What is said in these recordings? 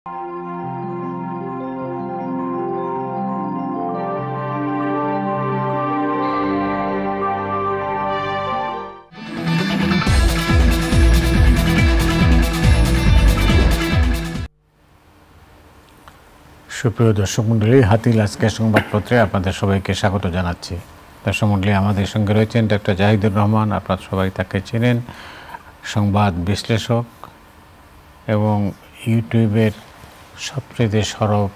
সুপ্রিয় দর্শক মণ্ডলী, হাতিল আজকের সংবাদপত্রে আপনাদের সবাইকে স্বাগত জানাচ্ছি। দর্শক মণ্ডলী, আমাদের সঙ্গে রয়েছেন ডক্টর জাহিদুর রহমান। আপনারা সবাই তাকে চেনেন, সংবাদ বিশ্লেষক এবং ইউটিউবের সবচেয়ে সরব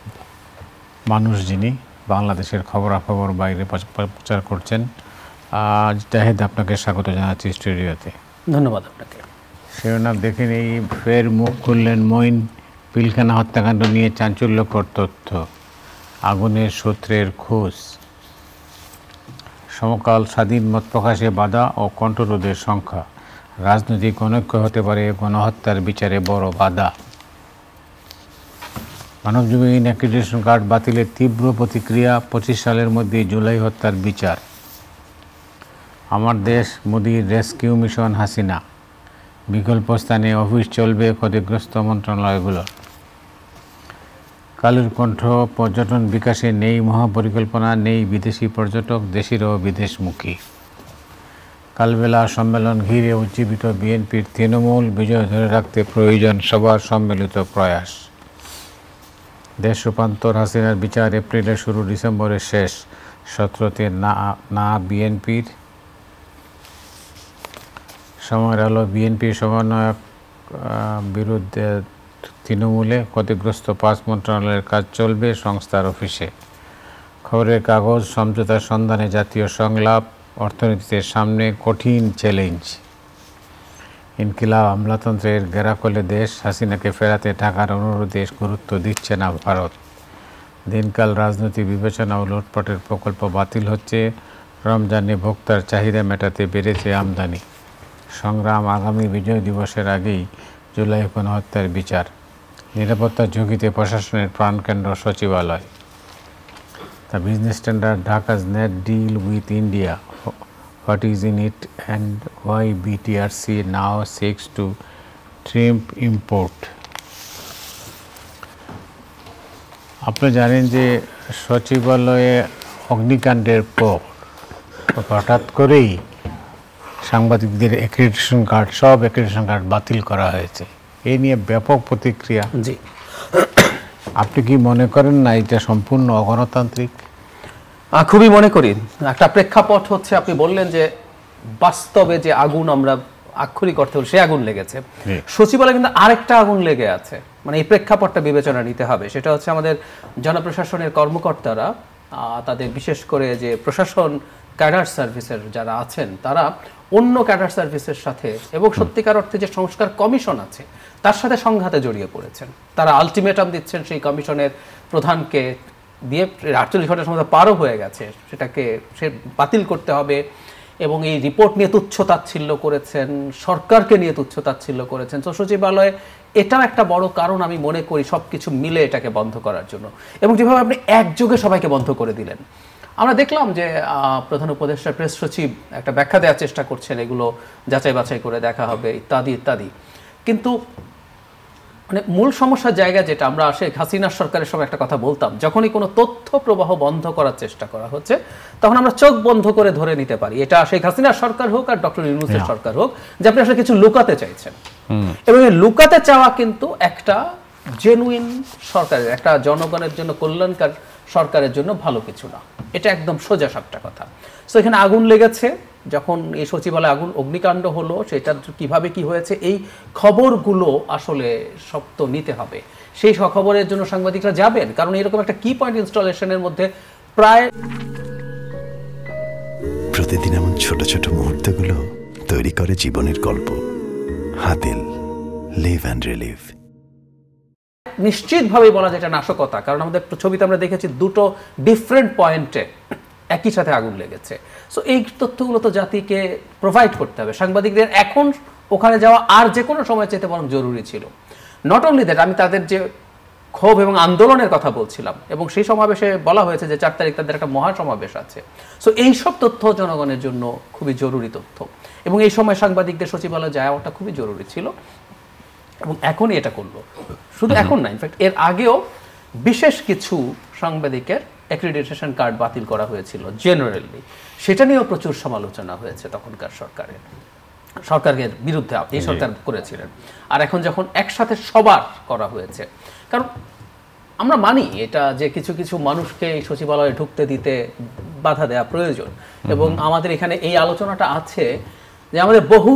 মানুষ যিনি বাংলাদেশের খবরাখবর বাইরে প্রচার করছেন। আজ জাহিদ, আপনাকে স্বাগত জানাচ্ছি স্টুডিওতে। ধন্যবাদ আপনাকে। শিরোনাম দেখেন, এই ফের মুখ খুললেন মঈন। পিলখানা হত্যাকাণ্ড নিয়ে চাঞ্চল্যকর তথ্য, আগুনের সূত্রের খোঁজ, সমকাল স্বাধীন মত প্রকাশে বাধা ও কণ্ঠরোধের সংখ্যা, রাজনৈতিক অনৈক্য হতে পারে গণহত্যার বিচারে বড় বাধা, মানবজমিন অ্যাক্রিডিটেশন কার্ড বাতিলের তীব্র প্রতিক্রিয়া, 25 সালের মধ্যে জুলাই হত্যার বিচার, আমার দেশ মোদির রেস্কিউ মিশন হাসিনা, বিকল্প স্থানে অফিস চলবে ক্ষতিগ্রস্ত মন্ত্রণালয়গুলোর, কালের কণ্ঠ পর্যটন বিকাশে নেই মহাপরিকল্পনা, নেই বিদেশি পর্যটক, দেশিরও বিদেশমুখী, কালবেলা সম্মেলন ঘিরে উজ্জীবিত বিএনপির তৃণমূল, বিজয় ধরে রাখতে প্রয়োজন সবার সম্মিলিত প্রয়াস, দেশ রূপান্তর হাসিনার বিচার এপ্রিলের শুরু ডিসেম্বরের শেষ, 17তে না বিএনপির সময়ের আলো, বিএনপির সমন্বয়ক বিরুদ্ধে তৃণমূলে, ক্ষতিগ্রস্ত 5 মন্ত্রণালয়ের কাজ চলবে সংস্থার অফিসে, খবরের কাগজ, সমঝোতার সন্ধানে জাতীয় সংলাপ, অর্থনীতিতে সামনে কঠিন চ্যালেঞ্জ, ইনকিলাব আমলাতন্ত্রের গেরাকলে দেশ, হাসিনাকে ফেরাতে ঢাকার অনুরোধে গুরুত্ব দিচ্ছে না ভারত, দিনকাল রাজনৈতিক বিবেচনা ও লুটপাটের প্রকল্প বাতিল হচ্ছে, রমজানে ভোক্তার চাহিদা মেটাতে বেড়েছে আমদানি, সংগ্রাম আগামী বিজয় দিবসের আগেই জুলাই গণহত্যার বিচার, নিরাপত্তার ঝুঁকিতে প্রশাসনের প্রাণকেন্দ্র সচিবালয়, the Business Standard, Dhaka's net deal with India, what is in it and why BTRC now seeks to trim import. আপনি জানেন যে সচিবালয়ে অগ্নিকাণ্ডের পর হঠাৎ করেই সাংবাদিকদের অ্যাক্রিডিটেশন কার্ড, সব অ্যাক্রিডিটেশন কার্ড বাতিল করা হয়েছে। এই নিয়ে ব্যাপক প্রতিক্রিয়া। জি, আপনি কি মনে করেন না এটা সম্পূর্ণ অগণতান্ত্রিক? খুবই মনে করি। একটা প্রেক্ষাপট হচ্ছে, আপনি বললেন যে বাস্তবে যে আগুন আমরা আক্ষরিক অর্থে সে আগুন লেগেছে, সচিবালয়ে কিন্তু আরেকটা আগুন লেগে আছে। মানে এই প্রেক্ষাপটটা বিবেচনা নিতে হবে। সেটা হচ্ছে আমাদের জনপ্রশাসনের কর্মকর্তারা, তাদের বিশেষ করে যে প্রশাসন ক্যাডার সার্ভিসের যারা আছেন, তারা অন্য ক্যাডার সার্ভিসের সাথে এবং সত্যিকার অর্থে যে সংস্কার কমিশন আছে তার সাথে সংঘাতে জড়িয়ে পড়েছেন। তারা আলটিমেটাম দিচ্ছেন সেই কমিশনের প্রধানকে দিয়ে, 48 ঘন্টার সময় পারও হয়ে গেছে, সেটাকে সে বাতিল করতে হবে, এবং এই রিপোর্ট নিয়ে তুচ্ছতাচ্ছিল্য করেছেন, সরকারকে নিয়ে তুচ্ছতাচ্ছিল্য করেছেন। তো সচিবালয়ে এটাও একটা বড় কারণ আমি মনে করি সব কিছু মিলে এটাকে বন্ধ করার জন্য। এবং যেভাবে আপনি একযোগে সবাইকে বন্ধ করে দিলেন, আমরা দেখলাম যে প্রধান উপদেষ্টা প্রেস সচিব একটা ব্যাখ্যা দেওয়ার চেষ্টা করছেন, এগুলো যাচাই বাছাই করে দেখা হবে ইত্যাদি ইত্যাদি। কিন্তু মানে মূল সমস্যার জায়গা যেটা, আমরা শেখ হাসিনার সরকারের সময় একটা কথা বলতাম, যখনই কোনো তথ্য প্রবাহ বন্ধ করার চেষ্টা করা হচ্ছে তখন আমরা চোখ বন্ধ করে ধরে নিতে পারি এটা শেখ হাসিনার সরকার হোক আর ডক্টর ইউনূসের সরকার হোক, যে আপনি আসলে কিছু লুকাতে চাইছেন। এবং এই লুকাতে চাওয়া কিন্তু একটা জেনুইন সরকারের, একটা জনগণের জন্য কল্যাণকার সরকারের জন্য ভালো কিছু না। এটা একদম সোজা সাপটা কথা। সো এখানে আগুন লেগেছে, যখন এই সচিবালয়ে অগ্নিকাণ্ড হলো, সেটা কিভাবে কি হয়েছে এই খবরগুলো আসলে সব তো নিতে হবে। সেই খবরের জন্য সাংবাদিকরা যাবেন, কারণ এরকম একটা কি পয়েন্ট ইনস্টলেশনের মধ্যে প্রায় প্রতিদিন এমন ছোট ছোট মুহূর্তগুলো তৈরি করে জীবনের গল্প। Hatil, live and relive. নিশ্চিতভাবেই বলা যায় এটা নাশকতা, কারণ আমাদের ছবিতে আমরা দেখেছি দুটো ডিফারেন্ট পয়েন্টে একই সাথে আগুন লেগেছে। সো এই তথ্যগুলো তো জাতিকে প্রোভাইড করতে হবে। সাংবাদিকদের এখন ওখানে যাওয়া আর যে কোনো সময় চাইতে বরং জরুরি ছিল। নট অনলি দ্যাট, আমি তাদের যে ক্ষোভ এবং আন্দোলনের কথা বলছিলাম, এবং সেই সমাবেশে বলা হয়েছে যে 4 তারিখ তাদের একটা মহাসমাবেশ আছে। সো এইসব তথ্য জনগণের জন্য খুবই জরুরি তথ্য, এবং এই সময় সাংবাদিকদের সচিবালয়ে যাওয়াটা খুবই জরুরি ছিল। এবং এখনই এটা করলো। শুধু এখন না, ইনফ্যাক্ট এর আগেও বিশেষ কিছু সাংবাদিকের অ্যাক্রিডিটেশন কার্ড বাতিল করা হয়েছিল জেনারেলি, সেটা নিয়েও প্রচুর সমালোচনা হয়েছে তখনকার সরকারের বিরুদ্ধে এই সরকার করেছিলেন। আর এখন যখন একসাথে সবার করা হয়েছে, কারণ আমরা মানি এটা যে কিছু কিছু মানুষকে এই সচিবালয়ে ঢুকতে দিতে বাধা দেওয়া প্রয়োজন, এবং আমাদের এখানে এই আলোচনাটা আছে যে আমাদের বহু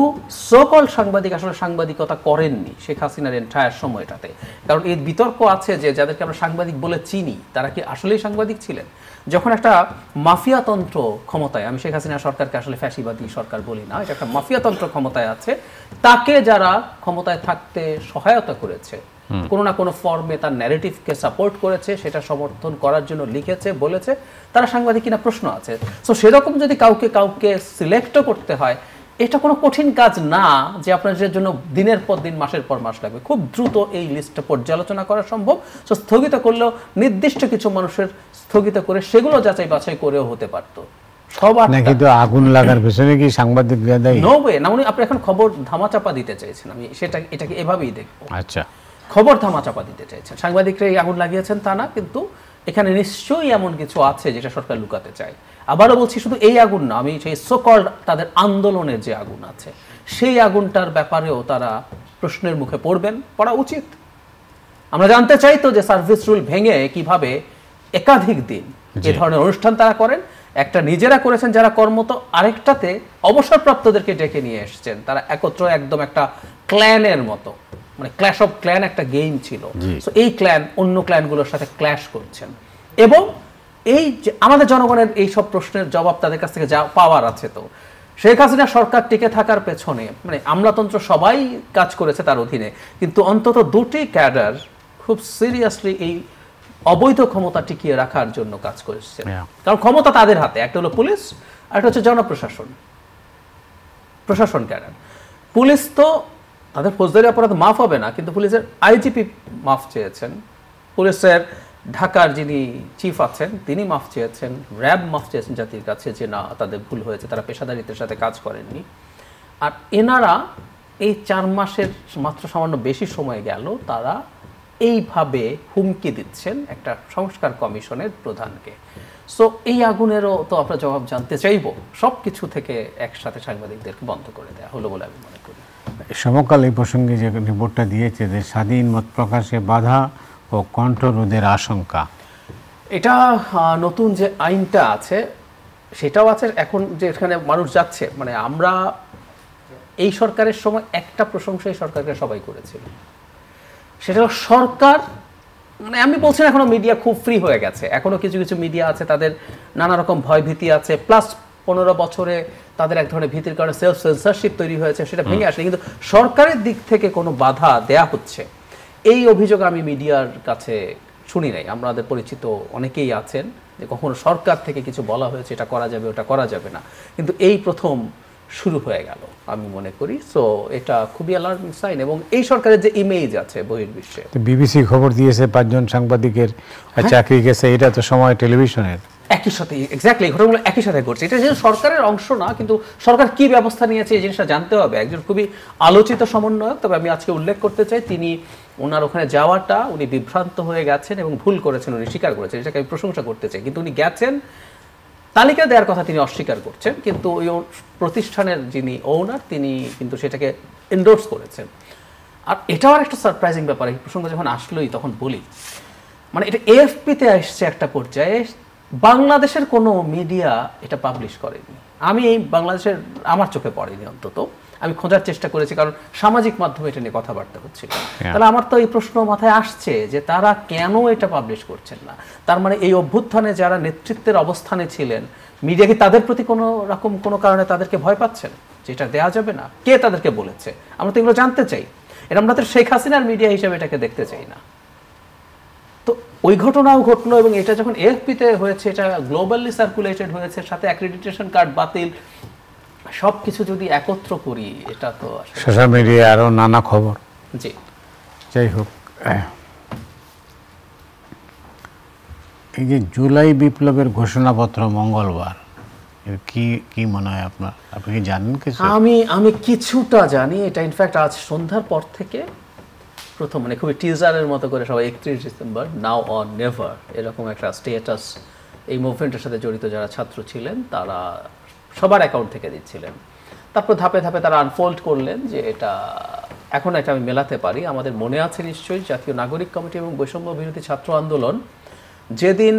সকল সাংবাদিক আসলে সাংবাদিকতা করেননি শেখ হাসিনার এন্টায়ার সময়টাতে। কারণ এই বিতর্ক আছে যে যাদেরকে আমরা সাংবাদিক বলে চিনি তারা কি আসলেই সাংবাদিক ছিলেন? যখন একটা মাফিয়াতন্ত্র ক্ষমতায়, আমি শেখ হাসিনা সরকারকে আসলে ফ্যাসিবাদী সরকার বলি না, এটা একটা মাফিয়াতন্ত্র ক্ষমতায় আছে, তাকে যারা ক্ষমতায় থাকতে সহায়তা করেছে, কোনো না কোনো ফর্মে তার ন্যারেটিভকে সাপোর্ট করেছে, সেটা সমর্থন করার জন্য লিখেছে, বলেছে, তারা সাংবাদিক কিনা প্রশ্ন আছে। সো সেরকম যদি কাউকে সিলেক্টও করতে হয়, এটা কোনো কঠিন কাজ না যে আপনাদের জন্য দিনের পর দিন মাসের পর মাস লাগবে। খুব দ্রুত এই লিস্টটা পর্যালোচনা করা সম্ভব। সো স্থগিত করলেও নির্দিষ্ট কিছু মানুষের স্থগিত করে সেগুলো যাচাই বাছাই করেও হতে পারতো। সবার নাকি তো আগুন লাগার পেছনে কি সাংবাদিকরা দায়ী? নো ওয়ে না, উনি আপনি এখন খবর ধামাচাপা দিতে চাইছেন, আমি এটাকে এভাবেই দেখবো। আচ্ছা, খবর ধামাচাপা দিতে চাইছেন, সাংবাদিকরা এই আগুন লাগিয়েছেন তা না, কিন্তু এখানে নিশ্চয়ই এমন কিছু আছে যেটা সরকার লুকাতে চায়। আবারও বলছি, শুধু এই আগুন না, আমি সেই সকল তাদের আন্দোলনের যে আগুন আছে সেই আগুনটার ব্যাপারেও তারা প্রশ্নের মুখে পড়া উচিত। আমরা জানতে চাই তো যে সার্ভিস রুল ভেঙে কিভাবে একাধিক দিন এ ধরনের অনুষ্ঠান তারা করেন। একটা নিজেরা করেছেন যারা কর্মত, আরেকটাতে অবসরপ্রাপ্তদেরকে ডেকে নিয়ে এসেছেন, তারা একত্র একদম একটা ক্ল্যানের মতো, মানে ক্ল্যাশ অফ ক্ল্যান একটা গেম ছিল। সো এই ক্ল্যান অন্য ক্ল্যানগুলোর সাথে ক্ল্যাশ করছেন, এবং এই যে আমাদের জনগণের এই সব প্রশ্নের জবাব তাদের কাছ থেকে যা পাওয়ার আছে, তো শেখ হাসিনা সরকার টিকে থাকার পেছনে মানে আমলাতন্ত্র সবাই কাজ করেছে তার অধীনে, কিন্তু অন্তত দুটি ক্যাডার খুব সিরিয়াসলি এই অবৈধ ক্ষমতা টিকিয়ে রাখার জন্য কাজ করেছে। কারণ ক্ষমতা তাদের হাতে, একটা হলো পুলিশ আর একটা হচ্ছে প্রশাসন ক্যাডার। পুলিশ তো তাদের ফৌজদারি অপরাধ মাফ হবে না, কিন্তু পুলিশের আইজিপি মাফ চেয়েছেন, পুলিশের ঢাকার যিনি চিফ আছেন তিনি মাফ চেয়েছেন, র্যাব মাফ চেয়েছেন জাতির কাছে যে না তাদের ভুল হয়েছে, তারা পেশাদারিত্বের সাথে কাজ করেননি। আর এনারা এই 4 মাসের মাত্র সামান্য বেশি সময় গেল, তারা এইভাবে হুমকি দিচ্ছেন একটা সংস্কার কমিশনের প্রধানকে। সো এই আগুনেরও তো আমরা জবাব জানতে চাইব। সব কিছু থেকে একসাথে সাংবাদিকদেরকে বন্ধ করে দেওয়া হলো বলে আমি মনে করি। সমকাল এই প্রসঙ্গে যে রিপোর্টটা দিয়েছে যে স্বাধীন মত প্রকাশে বাধা ও কণ্ঠরোধের আশঙ্কা, এটা নতুন যে আইনটা আছে সেটাও আছে। এখন যে এখানে মানুষ যাচ্ছে, মানে আমরা এই সরকারের সময় একটা প্রশংসাই সরকারকে সবাই করেছিল, সেটা হলো সরকার, মানে আমি বলছি না এখনো মিডিয়া খুব ফ্রি হয়ে গেছে, এখনো কিছু কিছু মিডিয়া আছে তাদের নানা রকম ভয় ভীতি আছে, প্লাস 15 বছরে তাদের এক ধরনের ভীতির কারণে সেলফ সেন্সরশিপ তৈরি হয়েছে, সেটা ভেঙে আসে। কিন্তু সরকারের দিক থেকে কোনো বাধা দেয়া হচ্ছে এই অভিযোগ আমি মিডিয়ার কাছে শুনি নাই। আমাদের পরিচিত অনেকেই আছেন যে কখনো সরকার থেকে কিছু বলা হয়েছে এটা করা যাবে ওটা করা যাবে না, কিন্তু এই প্রথম শুরু হয়ে গেল আমি মনে করি। সো এটা খুবই অ্যালার্মিং সাইন, এবং এই সরকারের যে ইমেজ আছে বহির্বিশ্বে, বিবিসি খবর দিয়েছে 5 জন সাংবাদিকের চাকরি গেছে, এটা তো সময় টেলিভিশনের একই সাথে এক্স্যাক্টলি ঘটনাগুলো একই সাথে ঘটছে। এটা যে সরকারের অংশ না, কিন্তু সরকার কি ব্যবস্থা নিয়েছে এই জিনিসটা জানতে হবে। একজন খুবই আলোচিত সমন্বয়ক, তবে আমি আজকে উল্লেখ করতে চাই তিনি ওনার ওখানে যাওয়াটা উনি বিভ্রান্ত হয়ে গেছেন এবং ভুল করেছেন, উনি স্বীকার করেছেন, এটাকে আমি প্রশংসা করতে চাই। কিন্তু উনি গেছেন, তালিকা দেওয়ার কথা তিনি অস্বীকার করছেন, কিন্তু ওই প্রতিষ্ঠানের যিনি ওনার তিনি কিন্তু সেটাকে এন্ডোর্স করেছেন। আর এটাও আর একটা সারপ্রাইজিং ব্যাপার, এই প্রসঙ্গ যখন আসলোই তখন বলি, মানে এটা এএফপিতে আসছে একটা পর্যায়ে, বাংলাদেশের কোনো মিডিয়া এটা পাবলিশ করেনি। আমি এই বাংলাদেশের আমার চোখে পড়েনি, অন্তত আমি খোঁজার চেষ্টা করেছি, কারণ সামাজিক মাধ্যমে এটা নিয়ে কথাবার্তা হচ্ছিল। তাহলে আমার তো এই প্রশ্ন মাথায় আসছে যে তারা কেন এটা পাবলিশ করছেন না। তার মানে এই অভ্যুত্থানে যারা নেতৃত্বের অবস্থানে ছিলেন, মিডিয়া কি তাদের প্রতি কোনো রকম কোনো কারণে তাদেরকে ভয় পাচ্ছেন যে এটা দেওয়া যাবে না? কে তাদেরকে বলেছে? আমরা তো এগুলো জানতে চাই। এটা আমরা তো শেখ হাসিনার মিডিয়া হিসেবে এটাকে দেখতে চাই না। তো ওই ঘটনাও ঘটলো, এবং এটা যখন এএফপিতে হয়েছে, এটা গ্লোবালি সার্কুলেটেড হয়েছে, সাথে অ্যাক্রিডিটেশন কার্ড বাতিল, সবকিছু যদি একত্র করি এটা তো সোশ্যাল মিডিয়ায় আরো নানা খবর। জি, যাই হোক, এই যে জুলাই বিপ্লবের ঘোষণাপত্র মঙ্গলবার, কি কি মনে হয় আপনার? আপনি কি জানেন কিছু? আমি কিছুটা জানি। এটা ইনফ্যাক্ট আজ সন্ধ্যার পর থেকে প্রথম মানে খুবই টিজারের মতো করে সবাই 31 ডিসেম্বর নাও অর নেভার এরকম একটা স্ট্যাটাস এই মুভমেন্টের সাথে জড়িত যারা ছাত্র ছিলেন তারা সবার অ্যাকাউন্ট থেকে দিচ্ছিলেন। তারপর ধাপে ধাপে তারা আনফোল্ড করলেন যে এটা এখন এটা আমি মেলাতে পারি। আমাদের মনে আছে নিশ্চয়ই জাতীয় নাগরিক কমিটি এবং বৈষম্য বিরোধী ছাত্র আন্দোলন যেদিন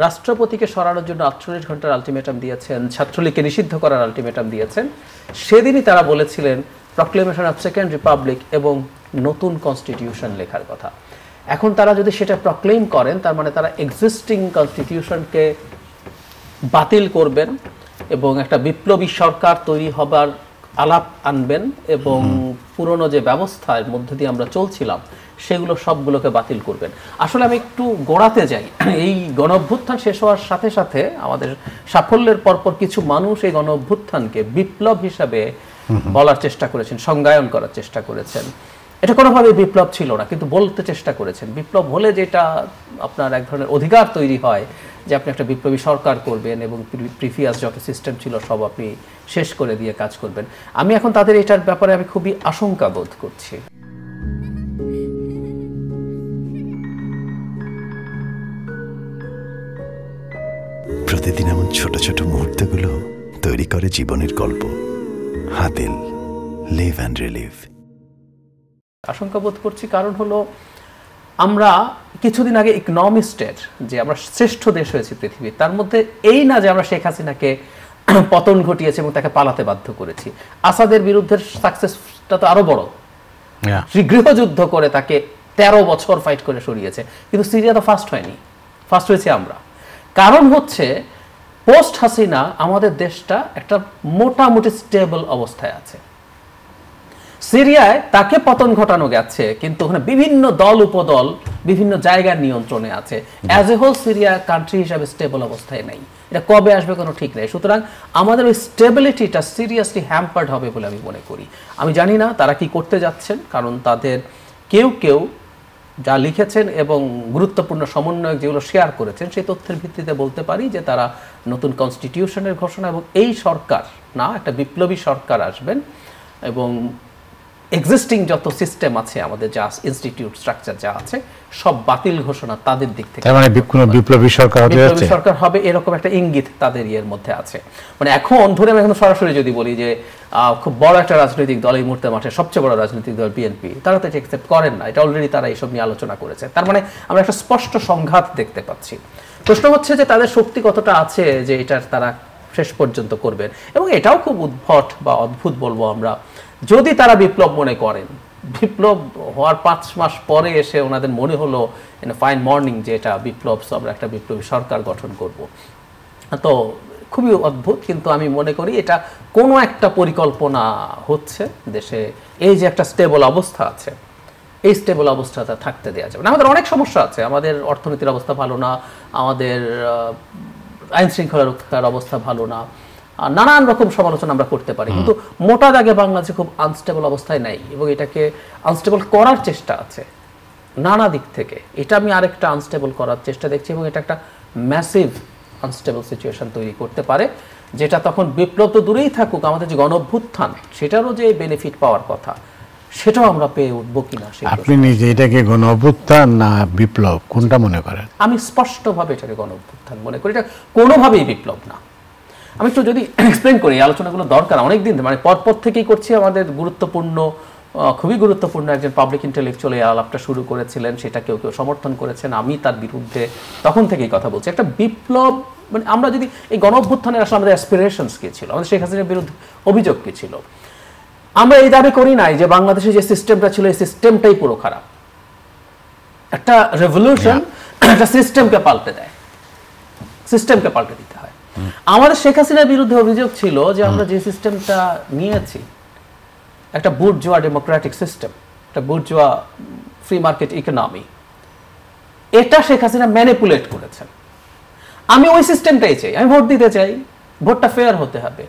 রাষ্ট্রপতিকে সরানোর জন্য 48 ঘন্টার আলটিমেটাম দিয়েছেন, ছাত্রলীগকে নিষিদ্ধ করার আলটিমেটাম দিয়েছেন, সেদিনই তারা বলেছিলেন প্রক্লেমেশন অফ সেকেন্ড রিপাবলিক এবং নতুন কনস্টিটিউশন লেখার কথা। এখন তারা যদি সেটা প্রক্লেম করেন তার মানে তারা এক্সিস্টিং কনস্টিটিউশনকে বাতিল করবেন এবং একটা বিপ্লবী সরকার তৈরি হবার আলাপ আনবেন এবং পুরনো যে ব্যবস্থার মধ্যে দিয়ে আমরা চলছিলাম সেগুলো সবগুলোকে বাতিল করবেন। আসলে আমি একটু গোড়াতে যাই। এই গণ অভ্যুত্থান শেষ হওয়ার সাথে সাথে আমাদের সাফল্যের পরপর কিছু মানুষ এই গণ অভ্যুত্থানকে বিপ্লব হিসাবে বলার চেষ্টা করেছেন, সংজ্ঞায়ন করার চেষ্টা করেছেন। এটা কোনোভাবেই বিপ্লব ছিল না, কিন্তু বলতে চেষ্টা করেছেন। বিপ্লব হলে যেটা আপনার এক ধরনের অধিকার তৈরি হয় যে আপনি একটা বিপ্লবী সরকার করবেন এবং প্রিভিয়াস যত সিস্টেম ছিল সব আপনি শেষ করে দিয়ে কাজ করবেন। আমি এখন তাদের এটার ব্যাপারে আমি খুবই আশঙ্কা বোধ করছি। প্রতিদিন এমন ছোট ছোট মুহূর্তগুলো তৈরি করে জীবনের গল্প। Hatil, live and relive. আশঙ্কা বোধ করছি কারণ হলো আমরা কিছুদিন আগে ইকোনমিস্টের যে আমরা শ্রেষ্ঠ দেশ হয়েছি পৃথিবীর, তার মধ্যে এই না যে আমরা শেখ হাসিনাকে পতন ঘটিয়েছি এবং তাকে পালাতে বাধ্য করেছি। আসাদের বিরুদ্ধে সাকসেসটা তো আরো বড়, গৃহযুদ্ধ করে তাকে 13 বছর ফাইট করে সরিয়েছে। কিন্তু সিরিয়া তো ফার্স্ট হয়নি, ফার্স্ট হয়েছে আমরা। কারণ হচ্ছে পোস্ট হাসিনা আমাদের দেশটা একটা মোটামুটি স্টেবল অবস্থায় আছে। সিরিয়ায় তাকে পতন ঘটানো গেছে কিন্তু ওখানে বিভিন্ন দল উপদল বিভিন্ন জায়গার নিয়ন্ত্রণে আছে। As a whole Syria country হিসাবে স্টেবল অবস্থায় নেই, এটা কবে আসবে কোনো ঠিক নেই। সুতরাং আমাদের ওই স্টেবিলিটিটা সিরিয়াসলি হ্যাম্পার্ড হবে বলে আমি মনে করি। আমি জানি না তারা কি করতে যাচ্ছেন, কারণ তাদের কেউ কেউ যা লিখেছেন এবং গুরুত্বপূর্ণ সমন্বয়ক যেগুলো শেয়ার করেছেন সেই তথ্যের ভিত্তিতে বলতে পারি যে তারা নতুন কনস্টিটিউশনের ঘোষণা এবং এই সরকার না একটা বিপ্লবী সরকার আসবেন এবং এক্সিস্টিং যত সিস্টেম আছে আমাদের যা ইনস্টিটিউট স্ট্রাকচার যা আছে সব বাতিল ঘোষণা তাদের দিক থেকে, মানে বিপ্লবী সরকার হতে যাচ্ছে, বিপ্লবী সরকার হবে এরকম একটা ইঙ্গিত তাদের এর মধ্যে আছে। মানে এখন ধরে আমি এখন সরাসরি যদি বলি যে খুব বড় একটা রাজনৈতিক দল এই মুহূর্তে মাঠে সবচেয়ে বড় রাজনৈতিক দল বিএনপি, তারা তো এটা অ্যাকসেপ্ট করেন না। এটা অলরেডি তারা এইসব নিয়ে আলোচনা করেছে। তার মানে আমরা একটা স্পষ্ট সংঘাত দেখতে পাচ্ছি। প্রশ্ন হচ্ছে যে তাদের শক্তি কতটা আছে যে এটার তারা শেষ পর্যন্ত করবেন। এবং এটাও খুব উদ্ভট বা অদ্ভুত বলবো আমরা, যদি তারা বিপ্লব মনে করেন, বিপ্লব হওয়ার 5 মাস পরে এসে ওনাদের মনে হলো ইন ফাইন মর্নিং যে এটা বিপ্লব, আমরা একটা বিপ্লবী সরকার গঠন করব, তো খুবই অদ্ভুত। কিন্তু আমি মনে করি এটা কোনো একটা পরিকল্পনা হচ্ছে দেশে। এই যে একটা স্টেবল অবস্থা আছে, এই স্টেবল অবস্থাটা থাকতে দেওয়া যাবে না। আমাদের অনেক সমস্যা আছে, আমাদের অর্থনীতির অবস্থা ভালো না, আমাদের আইন শৃঙ্খলা রক্ষার অবস্থা ভালো না, নানান রকম সমালোচনা আমরা করতে পারি, কিন্তু মোটা দাগে বাংলাদেশে খুব আনস্টেবল অবস্থায় নাই এবং এটাকে আনস্টেবল করার চেষ্টা আছে নানা দিক থেকে। এটা আমি আরেকটা আনস্টেবল করার চেষ্টা দেখছি এবং এটা একটা ম্যাসিভ আনস্টেবল সিচুয়েশন তৈরি করতে পারে, যেটা তখন বিপ্লব তো দূরেই থাকুক, আমাদের যে গণ অভ্যুত্থান সেটারও যে বেনিফিট পাওয়ার কথা সেটাও আমরা পেয়ে উঠবো কিনা। আপনি নিজে এটাকে গণ অভ্যুত্থান না বিপ্লব কোনটা মনে করেন? আমি স্পষ্টভাবে এটাকে গণ অভ্যুত্থান মনে করি, এটা কোনোভাবেই বিপ্লব না। আমি একটু যদি এক্সপ্লেন করি, আলোচনাগুলো দরকার অনেকদিন, মানে পরপর থেকেই করছি। আমাদের গুরুত্বপূর্ণ, খুবই গুরুত্বপূর্ণ একজন পাবলিক ইন্টেলেকচুয়াল এই আলাপটা শুরু করেছিলেন, সেটা কেউ কেউ সমর্থন করেছেন, আমি তার বিরুদ্ধে তখন থেকেই কথা বলছি। একটা বিপ্লব মানে আমরা যদি এই গণ অভ্যুত্থানের আসলে আমাদের অ্যাসপিরেশনস কি ছিল, আমাদের শেখ হাসিনার বিরুদ্ধে অভিযোগ কি ছিল, আমরা এই দাবি করি নাই যে বাংলাদেশে যে সিস্টেমটা ছিল এই সিস্টেমটাই পুরো খারাপ। একটা রেভলিউশন একটা সিস্টেমকে পাল্টে দেয়, সিস্টেমকে পাল্টে দিতে হয়। আমাদের শেখ হাসিনার বিরুদ্ধে অভিযোগ ছিল যে আমরা যে সিস্টেমটা নিয়েছি একটা বুর্জোয়া ডেমোক্রেটিক সিস্টেম, একটা বুর্জোয়া ফ্রি মার্কেট ইকোনমি, এটা শেখ হাসিনা ম্যানিপুলেট করেছেন। আমি ওই সিস্টেমটাই চাই, আমি ভোট দিতে চাই, ভোটটা ফেয়ার হতে হবে।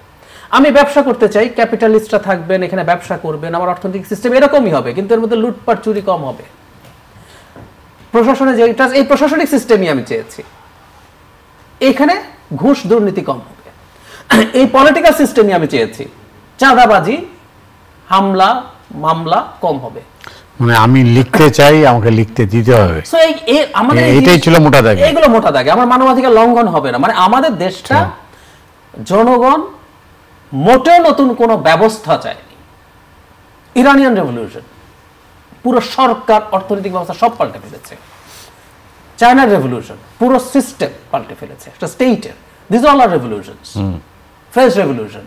আমি ব্যবসা করতে চাই, ক্যাপিটালিস্টরা থাকবেন এখানে ব্যবসা করবেন, আমার অর্থনৈতিক সিস্টেম এরকমই হবে, কিন্তু এর মধ্যে লুটপাট চুরি কম হবে। প্রশাসনে যে এই প্রশাসনিক সিস্টেমই আমি চেয়েছি, এখানে ঘুষ দুর্নীতি কম হবে। এই পলিটিক্যাল সিস্টেমই আমি চেয়েছি, চাঁদাবাজি হামলা মামলা কম হবে। মানে আমি লিখতে চাই, আমাকে লিখতে দিতে হবে। সো আমাদের এটাই ছিল মোটা দাগে, এগুলো মোটা দাগে। আমার মানবাধিকার লঙ্ঘন হবে না, মানে আমাদের দেশটা জনগণ মোটেও নতুন কোনো ব্যবস্থা চায়নি। ইরানিয়ান রেভলিউশন পুরো সরকার, অর্থনৈতিক ব্যবস্থা সব পাল্টে ফেলেছে। চায়নার রেভলিউশন পুরো সিস্টেম পাল্টে ফেলেছে একটা স্টেটের। This all are revolutions. French revolution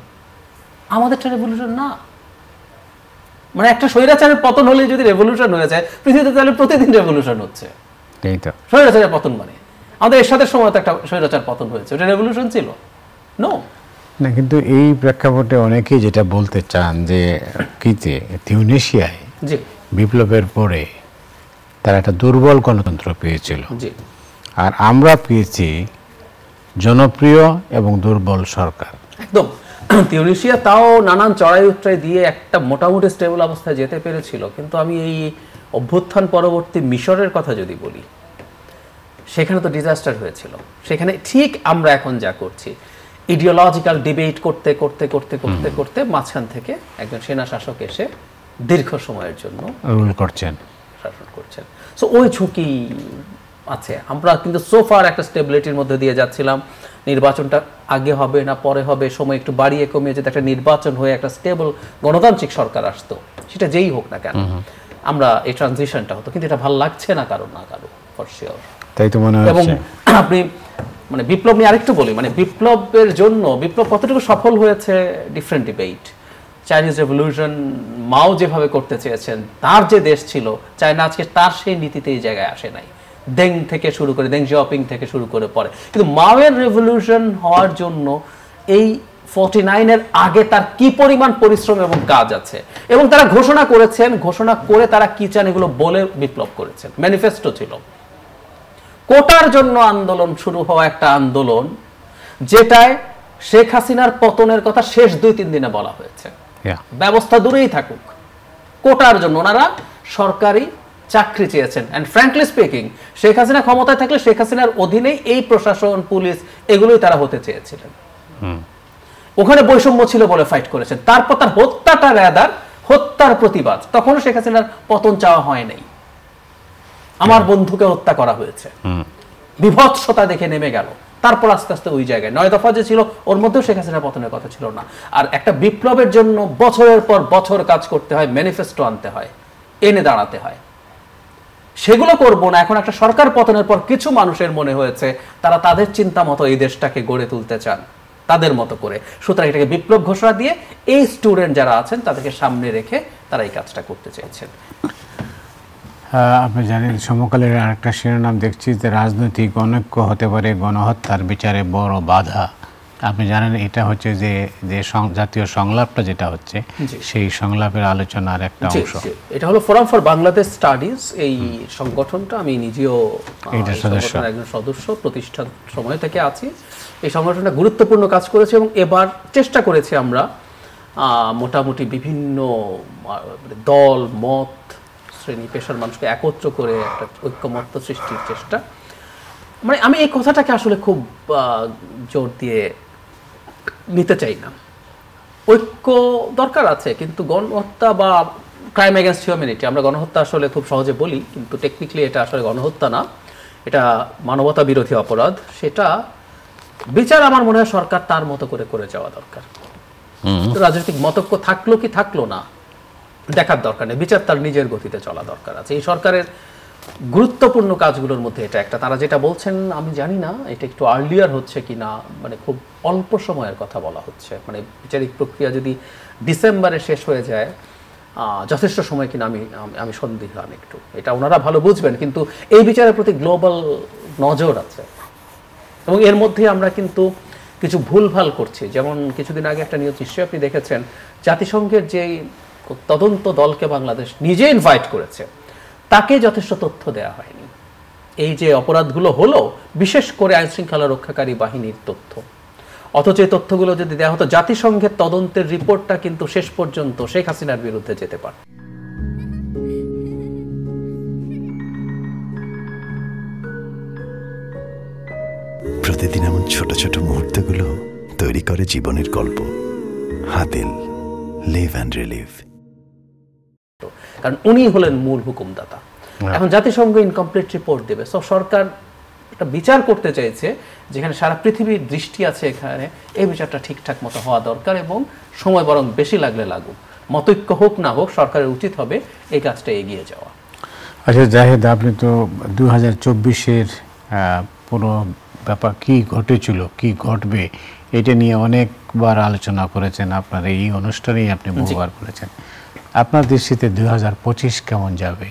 আমাদেরটা রেভলিউশন না। মানে একটা স্বৈরাচারের পতন হলে যদি রেভলিউশন হয়ে যায় পৃথিবীতে, তাহলে প্রতিদিন রেভলিউশন হচ্ছে। স্বৈরাচারের পতন মানে আমাদের এরশাদের সময় তো একটা স্বৈরাচার পতন হয়েছে, ওটা রেভলিউশন ছিল? নো না। কিন্তু এই প্রেক্ষাপটে অনেকেই যেটা বলতে চান যে তিউনিসিয়ায় বিপ্লবের পরে তারা একটা দুর্বল গণতন্ত্র পেয়েছিল, আর আমরা পেয়েছি জনপ্রিয় এবং দুর্বল সরকার। একদম। তিউনিসিয়া তাও নানান চড়াই উতরাই দিয়ে একটা মোটামুটি স্টেবল অবস্থায় যেতে পেরেছিল। কিন্তু আমি এই অভ্যুত্থান পরবর্তী মিশরের কথা যদি বলি, সেখানে তো ডিজাস্টার হয়েছিল। সেখানে ঠিক আমরা এখন যা করছি, ইডিওলজিক্যাল ডিবেট করতে করতে করতে করতে করতে মাঝখান থেকে একজন সেনা শাসক এসে দীর্ঘ সময়ের জন্য রুল করছেন, শাসন করছেন। সো ওই ঝুঁকি আছে। আমরা কিন্তু সোফার একটা স্টেবিলিটির মধ্যে দিয়ে যাচ্ছিলাম। নির্বাচনটা আগে হবে না পরে হবে, সময় একটু বাড়িয়ে কমিয়ে যদি একটা নির্বাচন হয়ে একটা স্টেবল গণতান্ত্রিক সরকার আসতো, সেটা যেই হোক না কেন, আমরা এই ট্রানজিশনটা হতো। কিন্তু এটা ভালো লাগছে না কারো ফর শিওর। তাই তো মনে হয়। এবং আপনি মানে বিপ্লব নিয়ে আরেকটু বলি, মানে বিপ্লবের জন্য বিপ্লব কতটুকু সফল হয়েছে ডিফারেন্ট ডিবেট। চাইনিজ রেভলিউশন মাও যেভাবে করতে চেয়েছেন, তার যে দেশ ছিল চায়না, আজকে তার সেই নীতিতে এই জায়গায় আসে নাই। দেং থেকে শুরু করে, দেং জিয়াওপিং থেকে শুরু করে পরে। কিন্তু মাওয়ের রেভলিউশন হওয়ার জন্য এই 49-এর আগে তার কি পরিমাণ পরিশ্রম এবং কাজ আছে, এবং তারা ঘোষণা করেছেন, ঘোষণা করে তারা কি চান এগুলো বলে বিপ্লব করেছেন। ম্যানিফেস্টো ছিল। কোটার জন্য আন্দোলন শুরু হওয়া একটা আন্দোলন, যেটায় শেখ হাসিনার পতনের কথা শেষ 2-3 দিনে বলা হয়েছে। ব্যবস্থা দূরেই থাকুক, কোটার জন্য ওনারা সরকারি চাকরি চেয়েছেন। And frankly speaking, Sheikh Hasina ক্ষমতায় থাকলে শেখ হাসিনার অধীনেই এই প্রশাসন, পুলিশ, এগুলোই তারা হতে চেয়েছিলেন। ওখানে বৈষম্য ছিল বলে ফাইট করেছেন। তারপর তার হত্যাটা রেদার হত্যার প্রতিবাদ, তখনও শেখ হাসিনার পতন চাওয়া হয় নাই। আমার বন্ধুকে হত্যা করা হয়েছে, বিভৎসতা দেখে নেমে গেল। তারপর আস্তে আস্তে ওই জায়গায় 9 দফা যে ছিল, ওর মধ্যেও শেখ হাসিনার পতনের কথা ছিল না। আর একটা বিপ্লবের জন্য বছরের পর বছর কাজ করতে হয়, ম্যানিফেস্টো আনতে হয়, এনে দাঁড়াতে হয়। সেগুলো করবো না। এখন একটা সরকার পতনের পর কিছু মানুষের মনে হয়েছে তারা তাদের চিন্তা মতো এই দেশটাকে গড়ে তুলতে চান, তাদের মতো করে। সুতরাং এটাকে বিপ্লব ঘোষণা দিয়ে এই স্টুডেন্ট যারা আছেন তাদেরকে সামনে রেখে তারা এই কাজটা করতে চাইছেন। আপনি জানেন, সমকালের আরেকটা শিরোনাম দেখছি যে রাজনৈতিক অনৈক্য হতে পারে গণহত্যার বিচারে বড় বাধা। আপনি জানেন এটা হচ্ছে যে জাতীয় সংলাপটা যেটা হচ্ছে, সেই সংলাপের আলোচনার একটা অংশ। এটা হলো ফোরাম ফর বাংলাদেশ স্টাডিজ। এই সংগঠনটা আমি নিজেও একজন সদস্য, প্রতিষ্ঠান সময় থেকে আছি। এই সংগঠনটা গুরুত্বপূর্ণ কাজ করেছে এবং এবার চেষ্টা করেছি আমরা মোটামুটি বিভিন্ন দল, মত, শ্রেণী পেশার মানুষকে একত্র করে একটা ঐক্যমত্য সৃষ্টির চেষ্টা। মানে আমি এই কথাটাকে আসলে খুব জোর দিয়ে নিতে চাই না। ঐক্য দরকার আছে, কিন্তু গণহত্যা বা ক্রাইম এগেইনস্ট হিউম্যানিটি, আমরা গণহত্যা আসলে খুব সহজে বলি, কিন্তু টেকনিক্যালি এটা আসলে গণহত্যা না, এটা মানবতা বিরোধী অপরাধ। সেটা বিচার আমার মনে হয় সরকার তার মতো করে করে যাওয়া দরকার। রাজনৈতিক মতৈক্য থাকলো কি থাকলো না দেখার দরকার নেই, বিচার তার নিজের গতিতে চলা দরকার আছে। এই সরকারের গুরুত্বপূর্ণ কাজগুলোর মধ্যে এটা একটা। তারা যেটা বলছেন আমি জানি না এটা একটু আর্লিয়ার হচ্ছে কিনা, মানে খুব অল্প সময়ের কথা বলা হচ্ছে। মানে বিচারিক প্রক্রিয়া যদি ডিসেম্বরে শেষ হয়ে যায়, যথেষ্ট সময় কিনা আমি সন্দিহান একটু। এটা ওনারা ভালো বুঝবেন, কিন্তু এই বিচারের প্রতি গ্লোবাল নজর আছে এবং এর মধ্যে আমরা কিন্তু কিছু ভুলভাল করছি। যেমন কিছুদিন আগে একটা নিউজ নিশ্চয়ই আপনি দেখেছেন, জাতিসংঘের যে তদন্ত দলকে বাংলাদেশ নিজে ইনভাইট করেছে, তাকে যথেষ্ট তথ্য দেওয়া হয়নি। এই যে অপরাধগুলো হলো, বিশেষ করে আইনশৃঙ্খলা রক্ষাকারী বাহিনীর তথ্য, অথচ এই তথ্যগুলো যদি দেওয়া হতো, জাতিসংঘের তদন্তের রিপোর্টটা কিন্তু শেষ পর্যন্ত শেখ হাসিনার বিরুদ্ধে যেতে পারে। প্রতিদিন এমন ছোট ছোট মুহূর্তগুলো তৈরি করে জীবনের গল্প। Hatil, live and relive. কারণ উনি হলেন মূল হুকুমদাতা। এখন জাতিসংঘ ইনকমপ্লিট রিপোর্ট দেবে, সো সরকার একটা বিচার করতে চাইছে যেখানে সারা পৃথিবীর দৃষ্টি আছে, এখানে এই বিচারটা ঠিকঠাক মতো হওয়া দরকার এবং সময় বরং বেশি লাগলে লাগুক, মতৈক্য হোক না হোক সরকারের উচিত হবে এই কাজটা এগিয়ে যাওয়া। আচ্ছা জাহিদ, আপনি তো 2024-এর পুরো ব্যাপার কি ঘটেছিল, কি ঘটবে এটা নিয়ে অনেকবার আলোচনা করেছেন, আপনার এই অনুষ্ঠানেই আপনি বহুবার করেছেন। আপনার দৃষ্টিতে 2025 কেমন যাবে?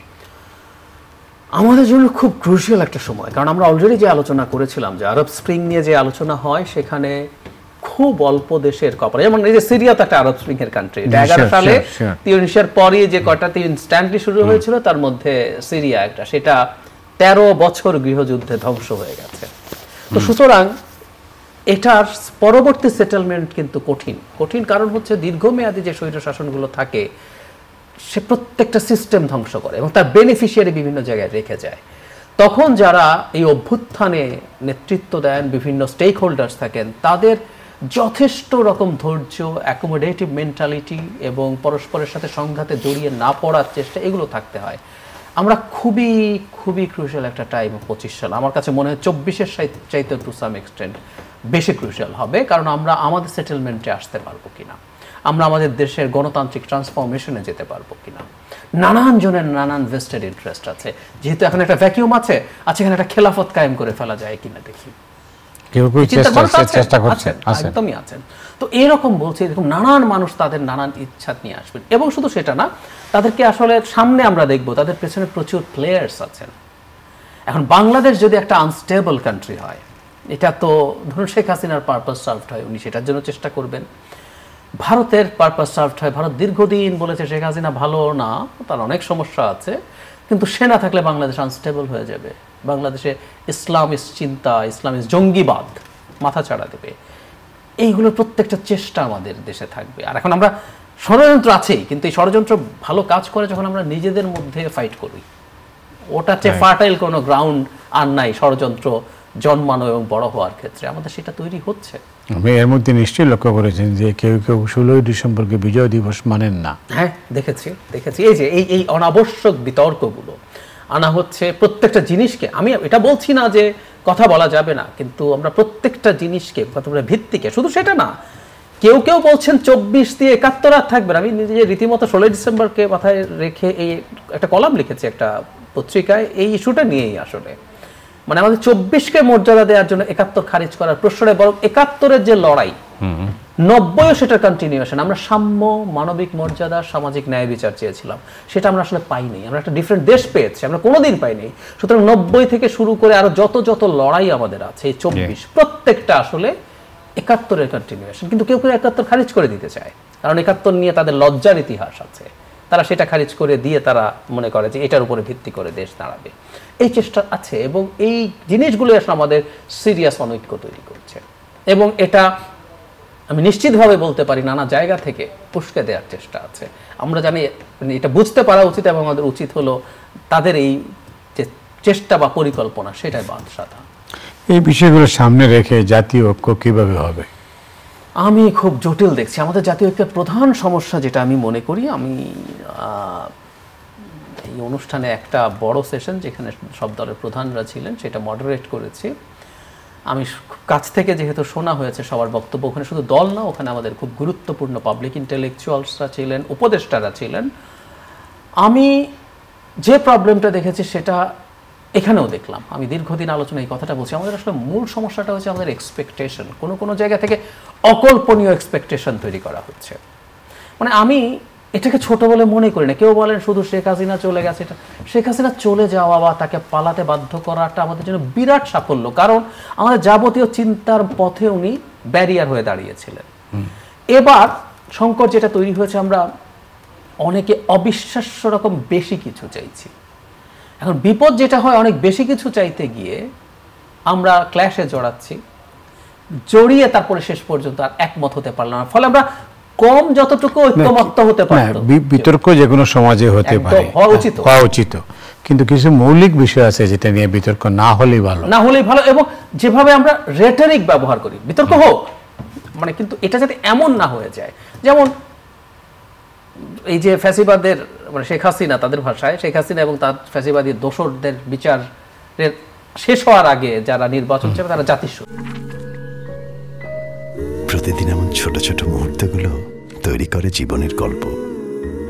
আমাদের জন্য খুব ক্রুশিয়াল একটা সময়, কারণ আমরা অলরেডি যে আলোচনা করেছিলাম যে আরব স্প্রিং নিয়ে যে আলোচনা হয় সেখানে খুব অল্প দেশের কপালে, যেমন এই যে সিরিয়া তো একটা আরব স্প্রিং এর কান্ট্রি, 11 সালে তিউনিসিয়ার পরে যে কয়টা ইনস্ট্যান্টলি শুরু হয়েছিল তার মধ্যে সিরিয়া একটা, সেটা 13 বছর গৃহযুদ্ধে ধ্বংস হয়ে গেছে। তো সুতরাং এটার পরবর্তী সেটেলমেন্ট কিন্তু কঠিন, কারণ হচ্ছে দীর্ঘমেয়াদী যে স্বৈর শাসনগুলো থাকে সে প্রত্যেকটা সিস্টেম ধ্বংস করে এবং তার বেনিফিশিয়ারি বিভিন্ন জায়গায় রেখে যায়। তখন যারা এই অভ্যুত্থানে নেতৃত্ব দেন, বিভিন্ন স্টেক হোল্ডার্স থাকেন, তাদের যথেষ্ট রকম ধৈর্য, অ্যাকোমোডেটিভ মেন্টালিটি এবং পরস্পরের সাথে সংঘাতে জড়িয়ে না পড়ার চেষ্টা, এগুলো থাকতে হয়। আমরা খুবই খুবই ক্রুশিয়াল একটা টাইম 25 সাল, আমার কাছে মনে হয় 24-এর চাইতে টু সাম এক্সটেন্ট বেশি ক্রুশিয়াল হবে, কারণ আমরা আমাদের সেটেলমেন্টে আসতে পারবো কিনা, আমরা আমাদের দেশের গণতান্ত্রিক ট্রান্সফরমেশনে যেতে পারবো কিনা। নানান জনের নানান ভেস্টেড ইন্টারেস্ট আছে, যেহেতু এখন একটা ভ্যাকিউম আছে, এখানে একটা খেলাফত কায়েম করে ফেলা যায় কিনা দেখি, কেউ চেষ্টা করছেন, একদমই আছেন। তো এরকম বলছি, এরকম নানান মানুষ তাদের নানান ইচ্ছা নিয়ে আসবেন, এবং শুধু সেটা না, তাদেরকে আসলে সামনে আমরা দেখব তাদের পেছনে প্রচুর প্লেয়ার্স আছেন। এখন বাংলাদেশ যদি একটা আনস্টেবল কান্ট্রি হয়, এটা তো ধরুন শেখ হাসিনার পারপাস সার্ভড হয়, উনি সেটার জন্য চেষ্টা করবেন। ভারতের পারপাস সার্ভড হয়, ভারত দীর্ঘদিন বলেছে শেখ হাসিনা ভালো না, তার অনেক সমস্যা আছে, কিন্তু সে না থাকলে বাংলাদেশ আনস্টেবল হয়ে যাবে, বাংলাদেশে ইসলামিস্ট চিন্তা, ইসলামিস্ট জঙ্গিবাদ মাথা চাড়া দেবে। এইগুলোর প্রত্যেকটা চেষ্টা আমাদের দেশে থাকবে। আর এখন আমরা ষড়যন্ত্র আছেই, কিন্তু এই ষড়যন্ত্র ভালো কাজ করে যখন আমরা নিজেদের মধ্যে ফাইট করি, ওটা চেয়ে ফার্টাইল কোনো গ্রাউন্ড আর নাই ষড়যন্ত্র জন্মানো এবং বড় হওয়ার ক্ষেত্রে, আমাদের সেটা তৈরি হচ্ছে। আমি এর মধ্যে নিশ্চয়ই লক্ষ্য করেছেন যে কেউ 16ই ডিসেম্বরকে বিজয় দিবস মানেন না। হ্যাঁ, দেখেছি। এই যে এই অনাবশ্যক বিতর্কগুলো আনা হচ্ছে প্রত্যেকটা জিনিসকে, আমি এটা বলছি না যে কথা বলা যাবে না, কিন্তু আমরা প্রত্যেকটা জিনিসকে ভিত্তিকে, শুধু সেটা না, কেউ বলছেন 24 দিয়ে 71 আর থাকবে না। আমি নিজে রীতিমতো 16 ডিসেম্বরকে মাথায় রেখে এই একটা কলাম লিখেছি একটা পত্রিকায় এই ইস্যুটা নিয়েই, আসলে মানে আমাদের 24কে মর্যাদা দেওয়ার জন্য 71 খারিজ করার প্রশ্নে, বরং 71-এর যে লড়াই, 90ও সেটার কন্টিনিউশন। আমরা সাম্য, মানবিক মর্যাদা, সামাজিক ন্যায় বিচার চেয়েছিলাম, সেটা আমরা আসলে পাইনি। আমরা একটা ডিফারেন্ট দেশ পেয়েছি, আমরা কোনোদিন পাইনি। সুতরাং 90 থেকে শুরু করে আরো যত লড়াই আমাদের আছে, এই 24 প্রত্যেকটা আসলে 71-এর কন্টিনিউশন। কিন্তু কেউ 71 খারিজ করে দিতে চায়, কারণ 71 নিয়ে তাদের লজ্জার ইতিহাস আছে, তারা সেটা খারিজ করে দিয়ে তারা মনে করে যে এটার উপরে ভিত্তি করে দেশ দাঁড়াবে। এই চেষ্টা আছে এবং এই জিনিসগুলো আসলে আমাদের সিরিয়াস অনৈক্য তৈরি করছে, এবং এটা আমি নিশ্চিতভাবে বলতে পারি নানা জায়গা থেকে পুষ্কে দেওয়ার চেষ্টা আছে। আমরা জানি এটা বুঝতে পারা উচিত, এবং আমাদের উচিত হলো তাদের এই যে চেষ্টা বা পরিকল্পনা সেটাই বাদ সাধা। এই বিষয়গুলো সামনে রেখে জাতীয় ঐক্য কিভাবে হবে? আমি খুব জটিল দেখছি। আমাদের জাতীয় ঐক্যের প্রধান সমস্যা যেটা আমি মনে করি, আমি এই অনুষ্ঠানে একটা বড় সেশন যেখানে সব দলের প্রধানরা ছিলেন সেটা মডারেট করেছি। আমি কাছ থেকে যেহেতু শোনা হয়েছে সবার বক্তব্য, ওখানে শুধু দল না, ওখানে আমাদের খুব গুরুত্বপূর্ণ পাবলিক ইন্টেলেকচুয়ালসরা ছিলেন, উপদেষ্টারা ছিলেন। আমি যে প্রবলেমটা দেখেছি সেটা এখানেও দেখলাম। আমি দীর্ঘদিন আলোচনা এই কথাটা বলছি, আমাদের আসলে মূল সমস্যাটা হচ্ছে আমাদের এক্সপেকটেশন। কোনো জায়গা থেকে অকল্পনীয় এক্সপেকটেশন তৈরি করা হচ্ছে। মানে আমি এটাকে ছোট বলে মনে করি না। কেউ বলেন শুধু শেখ হাসিনা চলে গেছে, এটা শেখ হাসিনা চলে যাওয়া বা তাকে পালাতে বাধ্য করাটা আমাদের জন্য বিরাট সাফল্য, কারণ আমাদের যাবতীয় চিন্তার পথে উনি ব্যারিয়ার হয়ে দাঁড়িয়েছিলেন। এবার সংকট যেটা তৈরি হয়েছে, আমরা অনেকে অবিশ্বাস্য রকম বেশি কিছু চাইছি। এখন বিপদ যেটা হয়, অনেক বেশি কিছু চাইতে গিয়ে আমরা ক্ল্যাশে জড়িয়ে তারপরে শেষ পর্যন্ত আর একমত হতে পারলাম না। ফলে আমরা কম যতটুকু ঐক্যমত্য হতে পারত। বিতর্ক যে কোনো সমাজে হতে পারে, হওয়া উচিত, কিন্তু কিছু মৌলিক বিষয় আছে যেটা নিয়ে বিতর্ক না হলেই ভালো, এবং যেভাবে আমরা রেটরিক ব্যবহার করি, বিতর্ক হোক, মানে কিন্তু এটা যাতে এমন না হয়ে যায়। যেমন এই যে ফ্যাসিবাদের মানে শেখ হাসিনা, তাদের ভাষায় শেখ হাসিনা এবং তার ফ্যাসিবাদী দোসরদের বিচারের শেষ হওয়ার আগে যারা নির্বাচন চাবে তারা জাতিস্বর। প্রতিদিন এমন ছোট ছোট মুহূর্তগুলো তৈরি করে জীবনের গল্প।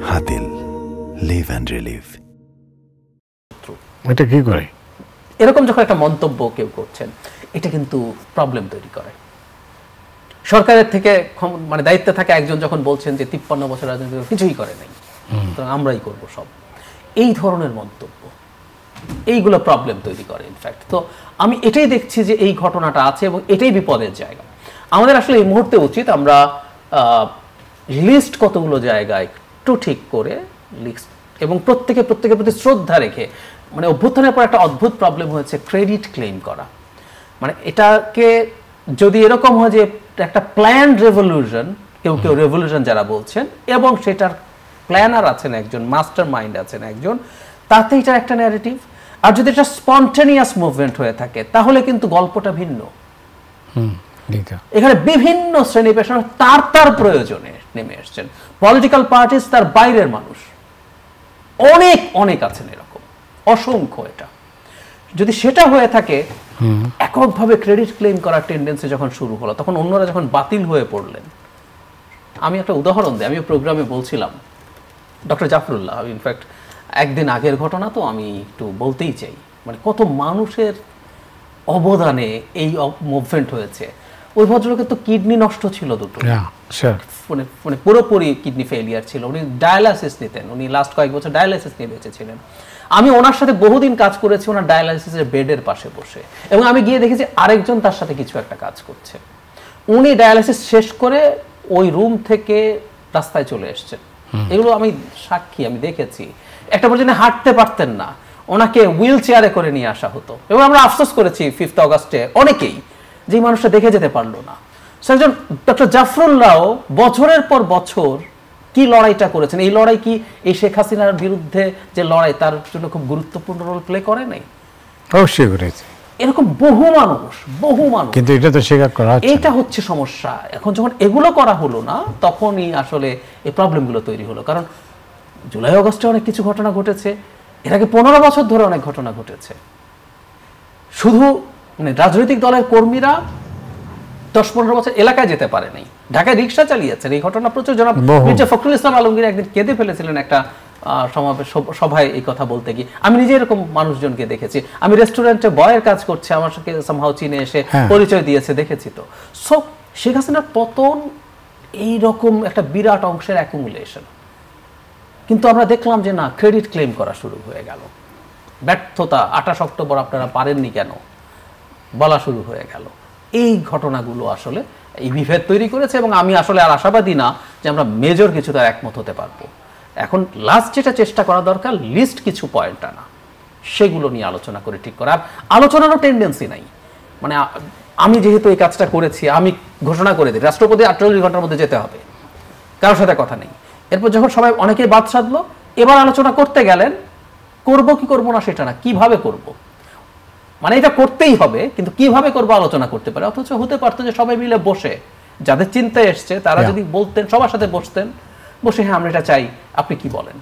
Hatil, live and relive. এটা কি করে? এরকম যখন একটা মন্তব্য কেউ করছেন, এটা কিন্তু প্রবলেম তৈরি করে। সরকারের থেকে মানে দায়িত্বে থাকে একজন যখন বলছেন যে 53 বছর রাজনীতি কিছুই করে নাই, আমরাই করব সব, এই ধরনের মন্তব্য, এইগুলো প্রবলেম তৈরি করে ইনফ্যাক্ট। তো আমি এটাই দেখছি যে এই ঘটনাটা আছে এবং এটাই বিপদের জায়গা। আমাদের আসলে এই মুহূর্তে উচিত আমরা লিস্ট কতগুলো জায়গায় একটু ঠিক করে লিস্ট এবং প্রত্যেকের প্রতি শ্রদ্ধা রেখে, মানে অভ্যুত্থানের পর একটা অদ্ভুত প্রবলেম হয়েছে ক্রেডিট ক্লেম করা। মানে এটাকে যদি এরকম হয় যে একটা প্ল্যান্ড রেভলিউশন, কেউ কেউ রেভলিউশন যারা বলছেন, এবং সেটার প্ল্যানার আছেন একজন, মাস্টার মাইন্ড আছেন একজন, তাতে এটার একটা ন্যারেটিভ। আর যদি এটা স্পন্টেনিয়াস মুভমেন্ট হয়ে থাকে তাহলে কিন্তু গল্পটা ভিন্ন। এখানে বিভিন্ন শ্রেণী পেশা তার প্রয়োজনে নেমে এসছেন। পলিটিক্যাল পার্টিস তার বাইরের মানুষ অনেক অনেক আছেন, এরকম অসংখ্য। এটা যদি সেটা হয়ে থাকে, এককভাবে ক্রেডিট ক্লেম করার টেন্ডেন্সি যখন শুরু হলো, তখন অন্যরা যখন বাতিল হয়ে পড়লেন। আমি একটা উদাহরণ দিই, আমি প্রোগ্রামে বলছিলাম ডক্টর জাফরুল্লাহ, ইনফ্যাক্ট একদিন আগের ঘটনা, তো আমি একটু বলতেই চাই, মানে কত মানুষের অবদানে এই মুভমেন্ট হয়েছে। ওই ভদ্রলোকের তো কিডনি নষ্ট ছিল দুটো, মানে পুরোপুরি কিডনি ফেলিয়ার ছিল। উনি ডায়ালাইসিস নিতেন, উনি লাস্ট কয়েক বছর ডায়ালাইসিস নিয়ে বেঁচেছিলেন। আমি ওনার সাথে বহুদিন কাজ করেছি, ওনার ডায়ালাইসিসের বেডের পাশে বসে, এবং আমি গিয়ে দেখেছি আরেকজন তার সাথে কিছু একটা কাজ করছে। উনি ডায়ালাইসিস শেষ করে ওই রুম থেকে রাস্তায় চলে এসছেন, এগুলো আমি সাক্ষী, আমি দেখেছি। একটা পর্যন্ত হাঁটতে পারতেন না, ওনাকে হুইল চেয়ারে করে নিয়ে আসা হতো, এবং আমরা আফসোস করেছি 5 অগাস্টে অনেকেই, যে মানুষটা দেখে যেতে পারলো না। একজন ডক্টর জাফরুল্লাহ বছরের পর বছর কি লড়াইটা করেছেন, এই লড়াই কি এই শেখ হাসিনার বিরুদ্ধে যে লড়াই, তার জন্য খুব গুরুত্বপূর্ণ রোল প্লে করে নাই? অবশ্যই করেছে। এরকম বহু মানুষ, কিন্তু এটা তো স্বীকার করা হচ্ছে, এটা হচ্ছে সমস্যা। এখন যখন এগুলো করা হলো না, তখনই আসলে এই প্রবলেমগুলো তৈরি হলো। কারণ জুলাই অগস্টে অনেক কিছু ঘটনা ঘটেছে, এর আগে 15 বছর ধরে অনেক ঘটনা ঘটেছে। শুধু মানে রাজনৈতিক দলের কর্মীরা 10-15 বছর এলাকায় যেতে পারে নাই, ঢাকায় রিক্সা চালিয়েছেন, এই ঘটনা প্রচুর। জনাব মির্জা ফখরুল ইসলাম আলমগীর একদিন কেঁদে ফেলেছিলেন একটা সভায় এই কথা বলতে গিয়ে। আমি নিজে এরকম মানুষজনকে দেখেছি। আমি রেস্টুরেন্টে বয়ের কাজ করছি, আমার সাথে সামহাউ চিনে এসে পরিচয় দিয়েছে, দেখেছি। তো সো শেখ হাসিনার পতন এইরকম একটা বিরাট অংশের অ্যাকুমুলেশন। কিন্তু আমরা দেখলাম যে না, ক্রেডিট ক্লেম করা শুরু হয়ে গেল, ব্যর্থতা 28 অক্টোবর আপনারা পারেননি কেন বলা শুরু হয়ে গেল। এই ঘটনাগুলো আসলে এই বিভেদ তৈরি করেছে, এবং আমি আসলে আর আশাবাদী না যে আমরা মেজর কিছু তার একমত হতে পারবো। এখন লাস্ট যেটা চেষ্টা করা দরকার, লিস্ট কিছু পয়েন্ট আনা, সেগুলো নিয়ে আলোচনা করে ঠিক করা। আর আলোচনারও টেন্ডেন্সি নাই। মানে আমি যেহেতু এই কাজটা করেছি, আমি ঘোষণা করে দিই রাষ্ট্রপতি 48 ঘন্টার মধ্যে যেতে হবে, কারোর সাথে কথা নেই। এরপর যখন সবাই অনেকেই বাদ সাধলো, এবার আলোচনা করতে গেলেন, করব কি করব না সেটা না, কিভাবে করব, মানে এটা করতেই হবে, কিন্তু কিভাবে করবো আলোচনা করতে পারে। অথচ হতে পারতো যে সবাই মিলে বসে, যাদের চিন্তায় এসছে তারা যদি বলতেন, সবার সাথে বসতেন, বসে হ্যাঁ আমরা এটা চাই, আপনি কি বলেন,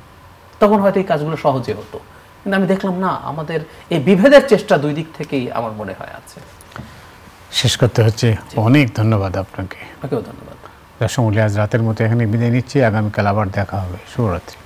তখন হয়তো এই কাজগুলো সহজে হতো। কিন্তু আমি দেখলাম না, আমাদের এই বিভেদের চেষ্টা দুই দিক থেকেই আমার মনে হয় আছে। শেষ করতে হচ্ছে। অনেক ধন্যবাদ আপনাকে। আপনাকেও ধন্যবাদ। দর্শক, আজ রাতের মতো এখানে বিদায় নিচ্ছি। আগামীকাল আবার দেখা হবে। শুভরাত্রি।